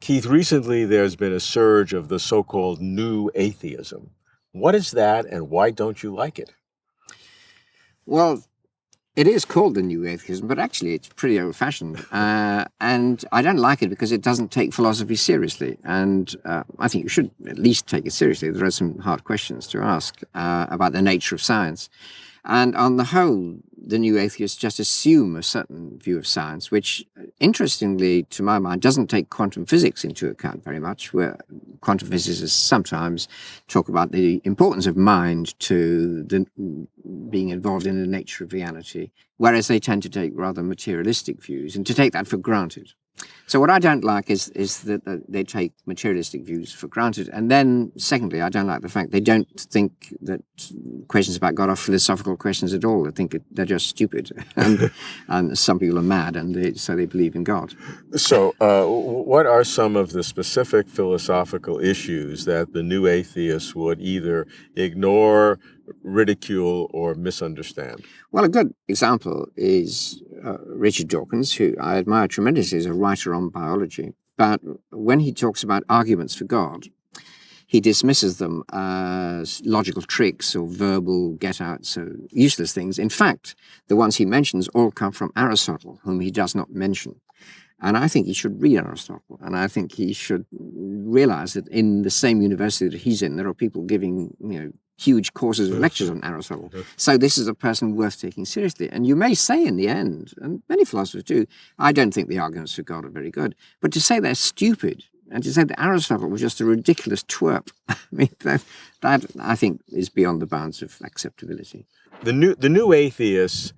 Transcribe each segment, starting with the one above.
Keith, recently there's been a surge of the so-called new atheism. What is that, and why don't you like it? Well, it is called the new atheism, but actually it's pretty old-fashioned. And I don't like it because it doesn't take philosophy seriously. And I think you should at least take it seriously. There are some hard questions to ask about the nature of science. And on the whole, the new atheists just assume a certain view of science, which, interestingly, to my mind, doesn't take quantum physics into account very much, where quantum physicists sometimes talk about the importance of mind to being involved in the nature of reality, whereas they tend to take rather materialistic views and to take that for granted. So what I don't like is that they take materialistic views for granted. And then, secondly, I don't like the fact they don't think that questions about God are philosophical questions at all. They think they're just stupid. And some people are mad, and so they believe in God. So what are some of the specific philosophical issues that the new atheists would either ignore, ridicule, or misunderstand? Well, a good example is Richard Dawkins, who I admire tremendously as a writer on biology. But when he talks about arguments for God, he dismisses them as logical tricks or verbal get-outs or useless things. In fact, the ones he mentions all come from Aristotle, whom he does not mention. And I think he should read Aristotle, and I think he should realize that in the same university that he's in, there are people giving, huge courses of lectures on Aristotle. So this is a person worth taking seriously. And you may say in the end, and many philosophers do, I don't think the arguments for God are very good. But to say they're stupid and to say that Aristotle was just a ridiculous twerp, I mean, that I think is beyond the bounds of acceptability. The new atheists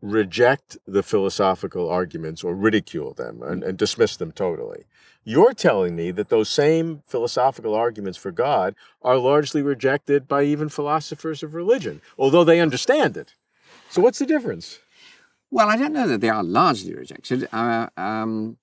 reject the philosophical arguments or ridicule them and dismiss them totally. You're telling me that those same philosophical arguments for God are largely rejected by even philosophers of religion, although they understand it. So what's the difference? Well, I don't know that they are largely rejected. They are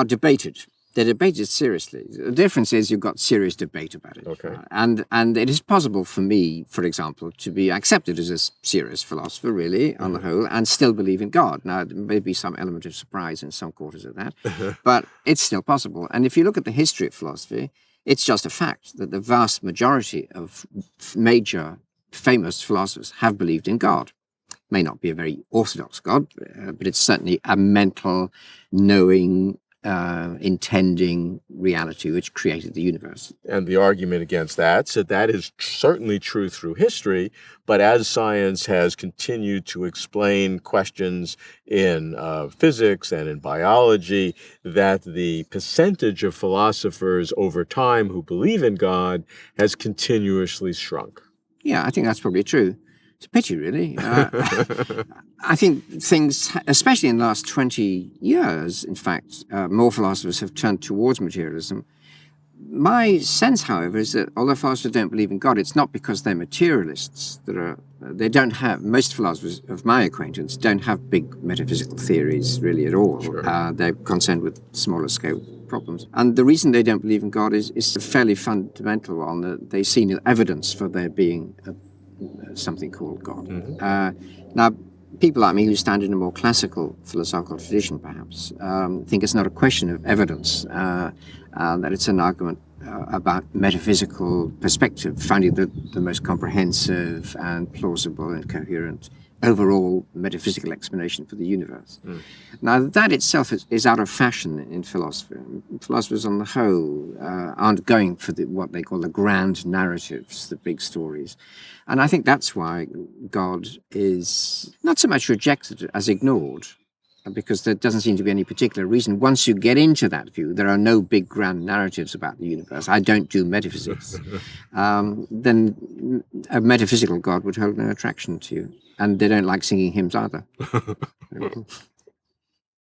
debated. They're debated seriously. The difference is you've got serious debate about it. Okay. And it is possible for me, for example, to be accepted as a serious philosopher, really, on the whole, and still believe in God. Now, there may be some element of surprise in some quarters of that, but it's still possible. And if you look at the history of philosophy, it's just a fact that the vast majority of major, famous philosophers have believed in God. May not be a very orthodox God, but it's certainly a mental, knowing, intending reality which created the universe. And the argument against that said that is certainly true through history, but as science has continued to explain questions in physics and in biology, that the percentage of philosophers over time who believe in God has continuously shrunk. Yeah, I think that's probably true. It's a pity, really. I think things, especially in the last 20 years, in fact, more philosophers have turned towards materialism. My sense, however, is that although philosophers don't believe in God, it's not because they're materialists. They don't have, most philosophers of my acquaintance don't have big metaphysical theories really at all. Sure. They're concerned with smaller scale problems. And the reason they don't believe in God is a fairly fundamental one, that they see no evidence for there being something called God. Now, people like me who stand in a more classical philosophical tradition, perhaps, think it's not a question of evidence, that it's an argument about metaphysical perspective, finding the most comprehensive and plausible and coherent overall metaphysical explanation for the universe. Now, that itself is out of fashion in philosophy. Philosophers on the whole aren't going for what they call the grand narratives, the big stories. And I think that's why God is not so much rejected as ignored, because there doesn't seem to be any particular reason. Once you get into that view, there are no big grand narratives about the universe. I don't do metaphysics. Then a metaphysical God would hold no attraction to you. And they don't like singing hymns either.